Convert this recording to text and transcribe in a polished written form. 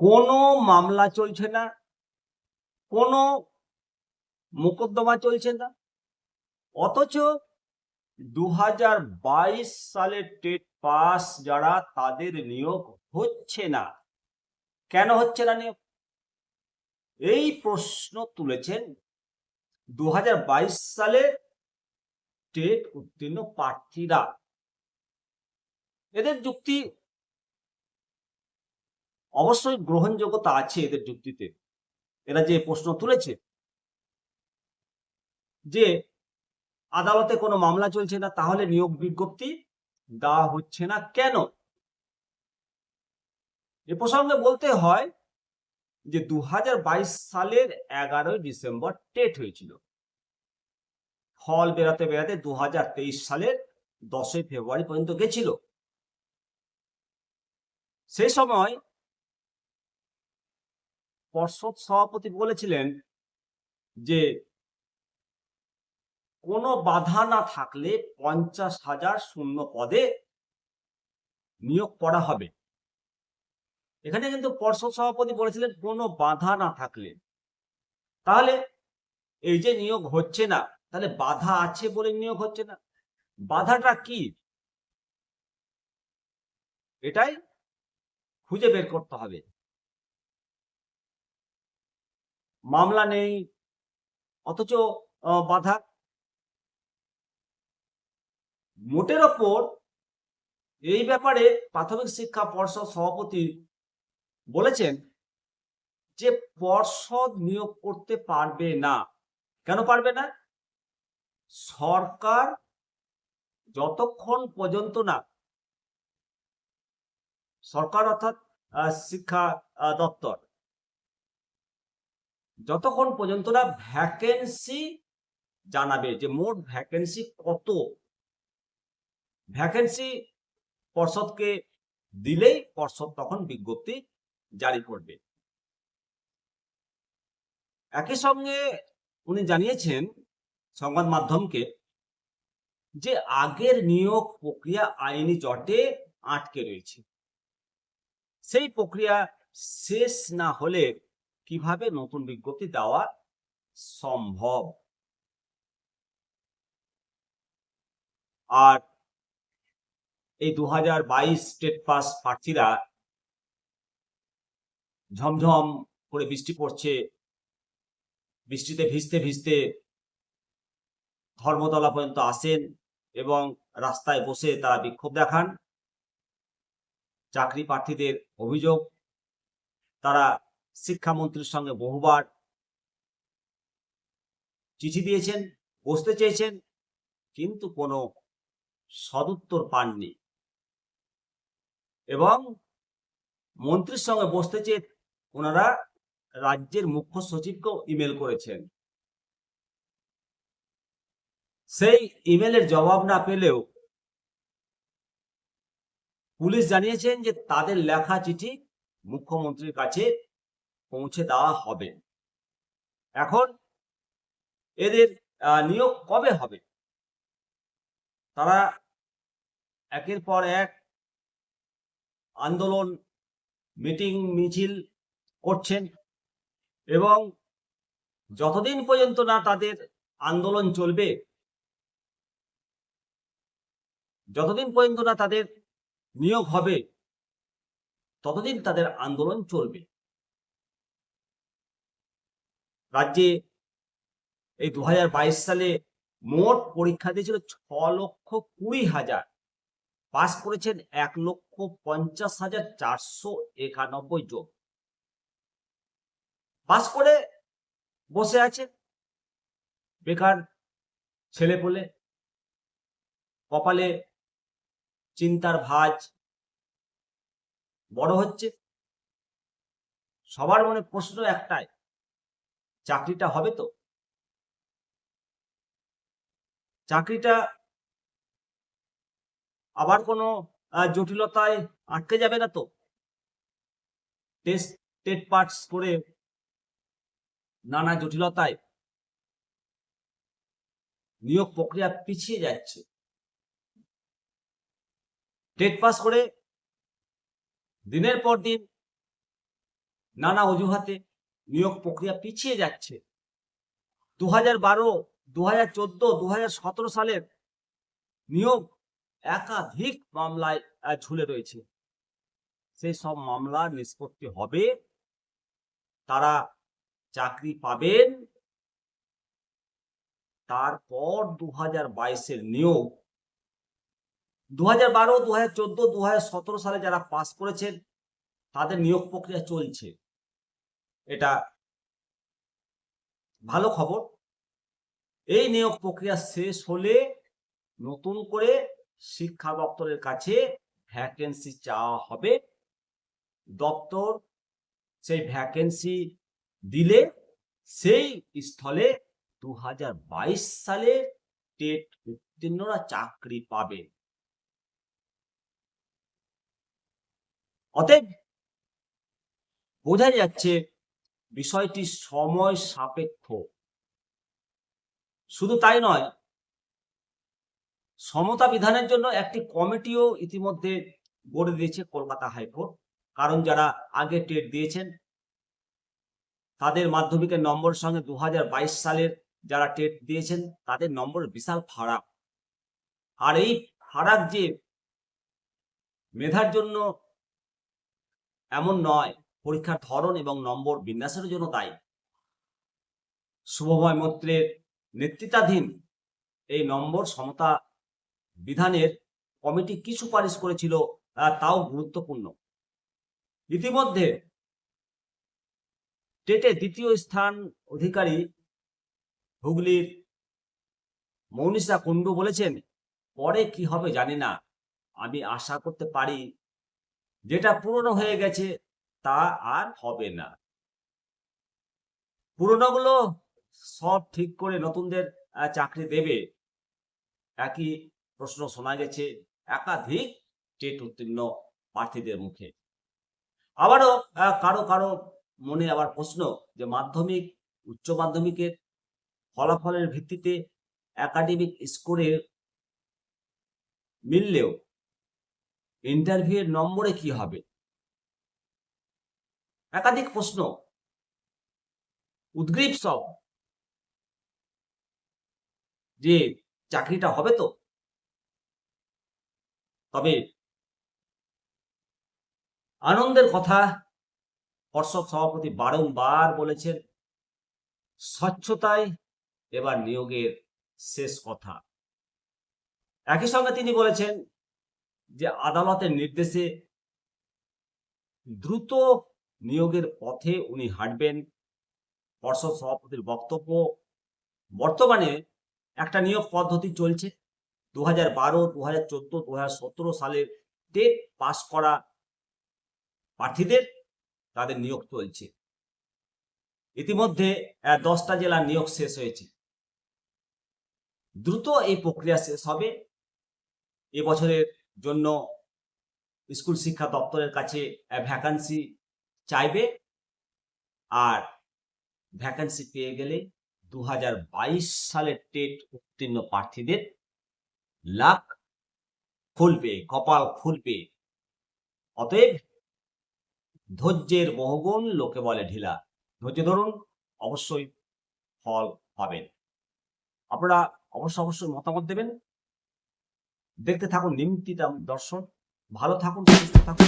কোনো মামলা চলছে না, কোনো মোকদ্দমা চলছে না, অথচ 2022 সালের টেট পাস যারা তাদের নিয়োগ হচ্ছে না। কেন হচ্ছে না নিয়োগ? এই প্রশ্ন তুলেছেন 2022 সালে টেট উত্তীর্ণ প্রার্থীরা। এদের যুক্তি অবশ্যই গ্রহণযোগ্যতা আছে। এদের যুক্তিতে এরা যে প্রশ্ন তুলেছে যে আদালতে কোনো মামলা চলছে না, তাহলে নিয়োগ বিজ্ঞপ্তি দেওয়া হচ্ছে না কেন? এ প্রসঙ্গে বলতে হয় যে 2022 সালের 11 ডিসেম্বর টেট হয়েছিল। ফল বেরাতে বেরাতে 2023 সালের 10 ফেব্রুয়ারি পর্যন্ত গেছিল। সেই সময় পর্ষদ সভাপতি বলেছিলেন যে কোনো বাধা না থাকলে 50,000 শূন্য পদে নিয়োগ করা হবে। এখানে কিন্তু পর্ষদ সভাপতি বলেছিলেন কোনো বাধা না থাকলে। তাহলে এই যে নিয়োগ হচ্ছে না, তাহলে বাধা আছে বলে নিয়োগ হচ্ছে না। বাধাটা কি? এটাই খুঁজে বের করতে হবে। মামলা নেই, অথচ বাধা। মোটের ওপর এই ব্যাপারে প্রাথমিক শিক্ষা পর্ষদ সভাপতি বলেছেন যে পর্ষদ নিয়োগ করতে পারবে না। কেন পারবে না? সরকার যতক্ষণ পর্যন্ত না, সরকার অর্থাৎ শিক্ষা দপ্তর, যতক্ষণ পর্যন্ত না ভ্যাকেন্সি জানাবে যে মোট ভ্যাকেন্সি কত, ভ্যাকেন্সি পর্ষদকে দিলেই পর্ষদ তখন বিজ্ঞপ্তি জারি করবে। একই সঙ্গে উনি জানিয়েছেন সংবাদ মাধ্যমকে যে আগের নিয়োগ প্রক্রিয়া আইনি জটে আটকে রয়েছে। সেই প্রক্রিয়া শেষ না হলে কিভাবে নতুন বিজ্ঞপ্তি দেওয়া সম্ভব? আর এই 2022 স্টেট পাস প্রার্থীরা ঝমঝম করে বৃষ্টি পড়ছে, বৃষ্টিতে ভিজতে ভিজতে ধর্মতলা পর্যন্ত আসেন এবং রাস্তায় বসে তারা বিক্ষোভ দেখান। চাকরি প্রার্থীদের অভিযোগ, তারা শিক্ষামন্ত্রীর সঙ্গে বহুবার চিঠি দিয়েছেন, বসতে চেয়েছেন, কিন্তু কোনো সদুত্তর পাননি। এবং মন্ত্রীর সঙ্গে বসতে চেয়ে ওনারা রাজ্যের মুখ্য সচিবকেও ইমেল করেছেন। সেই ইমেলের জবাব না পেলেও পুলিশ জানিয়েছেন যে তাদের লেখা চিঠি মুখ্যমন্ত্রীর কাছে পৌঁছে দেওয়া হবে। এখন এদের নিয়োগ কবে হবে? তারা একের পর এক আন্দোলন, মিটিং, মিছিল করছেন এবং যতদিন পর্যন্ত না তাদের আন্দোলন চলবে, যতদিন পর্যন্ত না তাদের নিয়োগ হবে, ততদিন তাদের আন্দোলন চলবে। রাজ্যে এই 2022 সালে মোট পরীক্ষা দিয়েছিল 6,20,000, পাস করেছেন 1,50,491 জন। পাস করে বসে আছে বেকার ছেলেপুলে, কপালে চিন্তার ভাঁজ বড় হচ্ছে। সবার মনে প্রশ্ন একটাই, চাকরিটা হবে তো? চাকরিটা আবার কোনো জটিলতায় আটকে যাবে না তো? টেট পাস করে নানা জটিলতায় নিয়োগ প্রক্রিয়া পিছিয়ে যাচ্ছে। টেট পাস করে দিনের পর দিন নানা অজুহাতে নিয়োগ প্রক্রিয়া পিছিয়ে যাচ্ছে। 2012, 2014, 2017 সালের নিয়োগ একাধিক মামলায় ঝুলে রয়েছে। সেই সব মামলার নিষ্পত্তি হবে, তারা চাকরি পাবেন। তারপর 2022-এর নিয়োগ, 2012, 2014, 2017 সালে যারা পাস করেছেন তাদের নিয়োগ প্রক্রিয়া চলছে। এটা ভালো খবর। এই নিয়োগ প্রক্রিয়া শেষ হলে নতুন করে শিক্ষা দপ্তরের কাছে ভ্যাকেন্সি চাওয়া হবে। দপ্তর সেই ভ্যাকেন্সি দিলে সেই স্থলে 2022 সালে টেট উত্তীর্ণরা চাকরি পাবে। অতএব বোঝা যাচ্ছে বিষয়টি সময় সাপেক্ষ। শুধু তাই নয়, সমতা বিধানের জন্য একটি কমিটিও ইতিমধ্যে গড়ে দিয়েছে কলকাতা হাইকোর্ট। কারণ যারা আগে টেট দিয়েছেন তাদের মাধ্যমিকের নম্বরের সঙ্গে 2022 সালের যারা টেট দিয়েছেন তাদের নম্বরের বিশাল ফারাক। আর এই ফারাক যে মেধার জন্য এমন নয়, পরীক্ষার ধরন এবং নম্বর বিন্যাসের জন্য দায়ী। শুভময় মৈত্রের নেতৃত্বাধীন এই নম্বর সমতা বিধানের কমিটি কি সুপারিশ করেছিল তাও গুরুত্বপূর্ণ। ইতিমধ্যে টেটে দ্বিতীয় স্থান অধিকারী হুগলির মৌনিশা কুণ্ডু বলেছেন, পরে কি হবে জানি না, আমি আশা করতে পারি যেটা পুরনো হয়ে গেছে তা আর হবে না। পুরনোগুলো সব ঠিক করে নতুনদের চাকরি দেবে, একই প্রশ্ন শোনা গেছে একাধিক টেট উত্তীর্ণ প্রার্থীদের মুখে। আবারও কারো কারো মনে আবার প্রশ্ন যে মাধ্যমিক, উচ্চ মাধ্যমিকের ফলাফলের ভিত্তিতে একাডেমিক স্কোরের মিললেও ইন্টারভিউয়ের নম্বরে কি হবে? একাধিক প্রশ্ন উদ্গ্রীব সব, যে চাকরিটা হবে তো? তবে আনন্দের কথা, পর্ষদ সভাপতি বারংবার বলেছেন, স্বচ্ছতায় এবার নিয়োগের শেষ কথা। একই সঙ্গে তিনি বলেছেন যে আদালতের নির্দেশে দ্রুত নিয়োগের পথে উনি হাঁটবেন। পর্ষদ সভাপতির বক্তব্য, বর্তমানে একটা নিয়োগ পদ্ধতি চলছে। 2012, 2014, 2017 সালের টেট পাস করা প্রার্থীদের তাদের নিয়োগ চলছে। ইতিমধ্যে 10টা জেলার নিয়োগ শেষ হয়েছে। দ্রুত এই প্রক্রিয়া শেষ হবে। এবছরের জন্য স্কুল শিক্ষা দপ্তরের কাছে ভ্যাকান্সি চাইবে, আর ভ্যাকান্সি পেয়ে গেলে 2022 সালের টেট উত্তীর্ণ প্রার্থীদের লাখ খুলবে, কপাল খুলবে। অতএব ধৈর্যের বহুগুণ লোকে বলে ঢিলা। ধৈর্য ধরুন, অবশ্যই ফল পাবেন। আপনারা অবশ্যই মতামত দেবেন। দেখতে থাকুন নিমতিতা দর্শন। ভালো থাকুন, সুস্থ থাকুন।